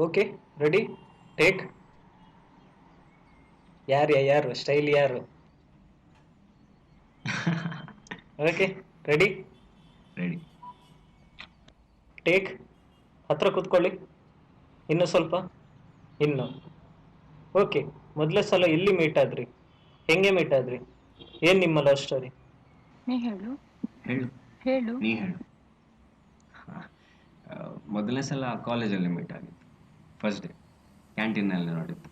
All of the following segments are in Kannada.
Okay, ready, take. ಯಾರು ಸ್ಟೈಲ್ ಯಾರು? Okay, ready, ready. ಟೇಕ್. ಹತ್ರ ಕೂತ್ಕೊಳ್ಳಿ. ಇನ್ನು ಸ್ವಲ್ಪ. ಇನ್ನು. ಓಕೆ, ಮೊದಲೇ ಸಲ ಎಲ್ಲಿ ಮೀಟ್ ಆದ್ರಿ? ಹೆಂಗೆ ಮೀಟ್ ಆದ್ರಿ? ಏನ್ ನಿಮ್ಮ ಲವ್ ಸ್ಟೋರಿ? ನೀ ಹೇಳು. ಹೇಳು. ಹೇಳು. ನೀ ಹೇಳು. ಮೊದಲನೇ ಸಲ ಕಾಲೇಜಲ್ಲಿ ಮೀಟ್ ಆಗಿತ್ತು. ಫಸ್ಟ್ ಡೇ ಕ್ಯಾಂಟೀನಲ್ಲಿ ನೋಡಿದ್ದು.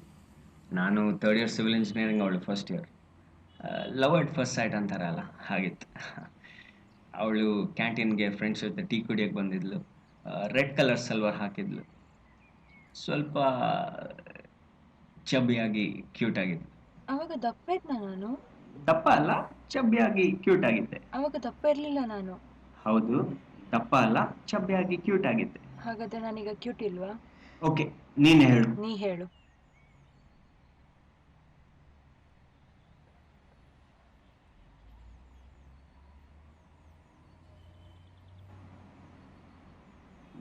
ನಾನು ಥರ್ಡ್ ಇಯರ್ ಸಿವಿಲ್ ಇಂಜಿನಿಯರಿಂಗ್, ಅವಳು first year. Love at first sight ಅಂತಾರಲ್ಲ, ಹಾಗಿತ್ತು. ಅವಳು ಕ್ಯಾಂಟೀನ್ಗೆ ಫ್ರೆಂಡ್ಸ್ ಜೊತೆ ಟೀ ಕುಡಿಯೋಕ್ಕೆ ಬಂದಿದ್ಲು. ರೆಡ್ ಕಲರ್ ಸಲ್ವಾರ್ ಹಾಕಿದ್ಲು. ಸ್ವಲ್ಪ ಚಬ್ಬಿಯಾಗಿ ಕ್ಯೂಟ್ ಆಗಿದ್ಲು. ಅವಾಗ ದಪ್ಪ ಇದ್ನ ನಾನು? ದಪ್ಪ ಅಲ್ಲ, ಚಬ್ಬಿಯಾಗಿ ಕ್ಯೂಟ್ ಆಗಿದ್ದೆ. ಅವಾಗ ದಪ್ಪ ಇರ್ಲಿಲ್ಲ ನಾನು. ಹೌದು, ದಪ್ಪ ಅಲ್ಲ, ಚಬ್ಬಿಯಾಗಿ ಕ್ಯೂಟ್ ಆಗಿದ್ದೆ. ಹಾಗಾದ್ರೆ ನಾನೀಗ ಕ್ಯೂಟ್ ಇಲ್ವಾ? ಓಕೆ, ನೀನೇ ಹೇಳು. ನೀ ಹೇಳು.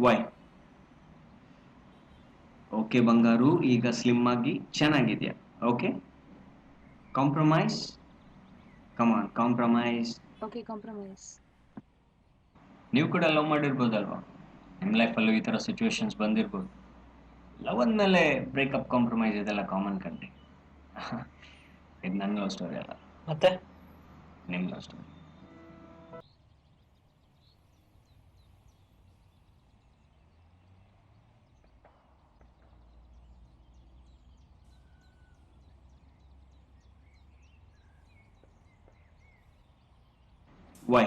ವೈ? ಓಕೆ ಬಂಗಾರು, ಈಗ ಸ್ಲಿಮ್ ಆಗಿ ಚೆನ್ನಾಗಿದ್ಯಾ. Okay, compromise. Come on, compromise. Okay, compromise. ನೀವು ಕೂಡ ಲವ್ ಮಾಡಿರ್ಬೋದಲ್ವಾ? ನಿಮ್ಮ ಲೈಫಲ್ಲೂ ಈ ಥರ ಸಿಚುವೇಶನ್ಸ್ ಬಂದಿರ್ಬೋದು. ಲವ್ ಅಂದಮೇಲೆ ಬ್ರೇಕಪ್, ಕಾಂಪ್ರಮೈಸ್ ಇದೆಲ್ಲ ಕಾಮನ್ ಕಂಡ್ರಿ. ಇದು ನನ್ನ ಲವ್ ಸ್ಟೋರಿ ಅಲ್ಲ, ಮತ್ತೆ ನಿಮ್ಮ ಲವ್ ಸ್ಟೋರಿ. ವೈ?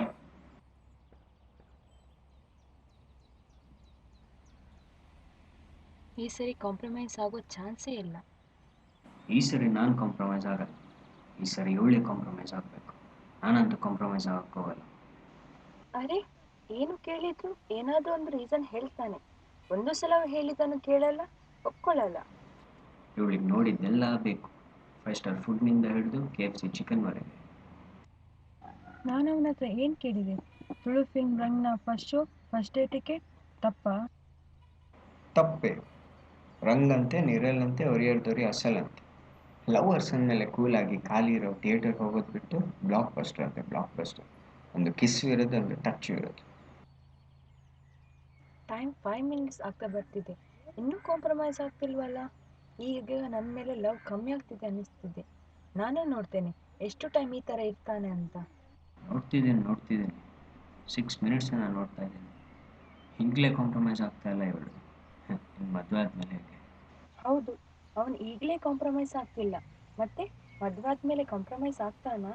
ಈ ಸರಿ ಕಾಂಪ್ರಮೈಸ್ ಆಗೋ ಚಾನ್ಸೇ ಇಲ್ಲ. ಈ ಸರಿ ನಾನು ಕಾಂಪ್ರಮೈಸ್ ಆಗಲ್ಲ. ಈ ಸರಿ ಇವಳೇ ಕಾಂಪ್ರಮೈಸ್ ಆಗಬೇಕು. ನಾನಂತೂ ಕಾಂಪ್ರಮೈಸ್ ಆಗಕ್ಕೆ ಹೋಗಲ್ಲ. ಅರೆ, ಏನು ಕೇಳಿದ್ರು ಏನಾದ್ರೂ ಒಂದು ರೀಸನ್ ಹೇಳ್ತಾನೆ. ಒಂದು ಸಲ ಹೇಳಿದನು ಕೇಳಲ್ಲ, ಒಪ್ಕೊಳ್ಳಲ್ಲ. ಇವಳಿಗೆ ನೋಡಿದ್ದೆಲ್ಲ ಬೇಕು. 5 ಸ್ಟಾರ್ ಫುಡ್ನಿಂದ ಹಿಡಿದು KFC ಚಿಕನ್ವರೆಗೆ. ನಾನು ಅವನ ಹತ್ರ ಏನು ಕೇಳಿದೆ? ತುಳು ಫಿಲ್ಮ್ ರಂಗ್ನ first show, first day ticket. ತಪ್ಪೆ. ರಂಗಂತೆ, ನಿರಲ್ಲಂತೆ, ಒರಿಯರ್ದೊರಿ ಅಸಲಂತೆ. ಲವರ್ಸ್ ಅಂದಮೇಲೆ ಕೂಲಾಗಿ ಖಾಲಿ ಇರೋ ಥಿಯೇಟರ್ಗೆ ಹೋಗೋದು ಬಿಟ್ಟು ಬ್ಲಾಕ್ ಬಸ್ಟರ್ ಅಂತೆ, ಬ್ಲಾಕ್ ಬಸ್ಟರ್. ಒಂದು ಕಿಸ್ಸು ಇರೋದು, ಒಂದು ಟಚ್ ಇರೋದು. ಟೈಮ್ 5 ಮಿನಿಟ್ಸ್ ಆಗ್ತಾ ಬರ್ತಿದೆ, ಇನ್ನೂ ಕಾಂಪ್ರಮೈಸ್ ಆಗ್ತಿಲ್ವಲ್ಲ. ಈಗ ನನ್ನ ಮೇಲೆ ಲವ್ ಕಮ್ಮಿ ಆಗ್ತಿದೆ ಅನ್ನಿಸ್ತಿದೆ. ನಾನೇ ನೋಡ್ತೇನೆ ಎಷ್ಟು ಟೈಮ್ ಈ ಥರ ಇರ್ತಾನೆ ಅಂತ. ನೋಡ್ತಿದ್ದೀನಿ 6 ಮಿನಿಟ್ಸ್ ನಾನು ನೋಡ್ತಾ ಇದ್ದೀನಿ. ಈಗಲೇ ಕಾಂಪ್ರಮೈಸ್ ಆಗ್ತಾ ಇಲ್ಲ ಇವಳು. ಮದುವೆ ಆದ್ಮೇಲೆ ಹೇಗೆ? ಹೌದು, ಅವನು ಈಗಲೇ ಕಾಂಪ್ರಮೈಸ್ ಆಗ್ತಿಲ್ಲ, ಮತ್ತೆ ಮದುವೆ ಆದ್ಮೇಲೆ ಕಾಂಪ್ರಮೈಸ್ ಆಗ್ತಾನಾ?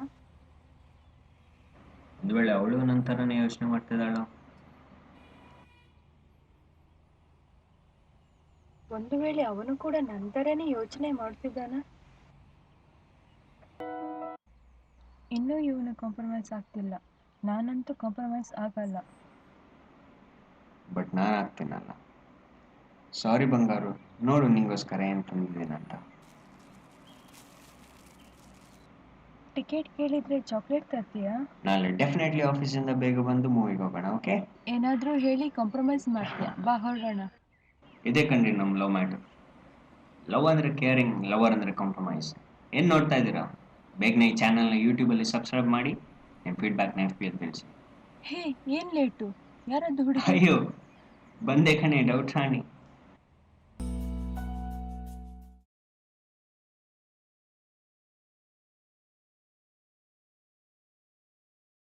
ಒಂದು ವೇಳೆ ಅವಳು ನಂತರನೇ ಯೋಚನೆ ಮಾಡ್ತಿದ್ದಾಳೋ? ಒಂದು ವೇಳೆ ಅವನು ಕೂಡ ನಂತರನೇ ಯೋಚನೆ ಮಾಡ್ತಿದ್ದಾನ? ಇನ್ನೂ ಇವನು ಕಾಂಪ್ರಮೈಸ್ ಆಗ್ತಿಲ್ಲ. ನಾನಂತೂ ಕಾಂಪ್ರಮೈಸ್ ಆಗಲ್ಲ. ಬಟ್ ನಾನು ಆಗ್ತೀನಲ್ಲ. ಸಾರಿ ಬಂಗಾರು, ನೋಡು ನಿಂಗೋಸ್ಕರ ಏನು ತಂದಿದ್ದೀನಂತ. ಟಿಕೆಟ್ ಕೇಳಿದ್ರೆ ಚಾಕ್ಲೇಟ್ ತರ್ತೀಯಾ? ನಾಳೆ ಡೆಫಿನೆಟ್ಲಿ ಆಫೀಸಿಂದ ಬೇಗ ಬಂದು ಮೂವಿಗೆ ಹೋಗೋಣ. ಓಕೆ? ಏನಾದರೂ ಹೇಳಿ ಕಾಂಪ್ರಮೈಸ್ ಮಾಡ್ತೀಯಾ? ಬಾ ಹೊರಡೋಣ. ಇದೇ ಕಣ್ರಿ ನಮ್ಮ ಲವ್ ಮ್ಯಾಟರ್. ಲವ್ ಅಂದರೆ ಕೇರಿಂಗ್, ಲವರ್ ಅಂದರೆ ಕಾಂಪ್ರಮೈಸ್. ಏನು ನೋಡ್ತಾ ಇದ್ದೀರಾ? ಬೇಗನೆ ಈ ಚಾನಲ್ನ ಯೂಟ್ಯೂಬಲ್ಲಿ ಸಬ್ಸ್ಕ್ರೈಬ್ ಮಾಡಿ ನಿಮ್ಮ ಫೀಡ್ಬ್ಯಾಕ್ನ FB ತಿಳಿಸಿ. ಹೇ, ಏನು ಲೇಟು? ಯಾರದ್ದು ಹುಡುಗಿ? ಅಯ್ಯೋ, ಬಂದೆ ಕಣೆ ಡೌಟ್ ರಾಣಿ.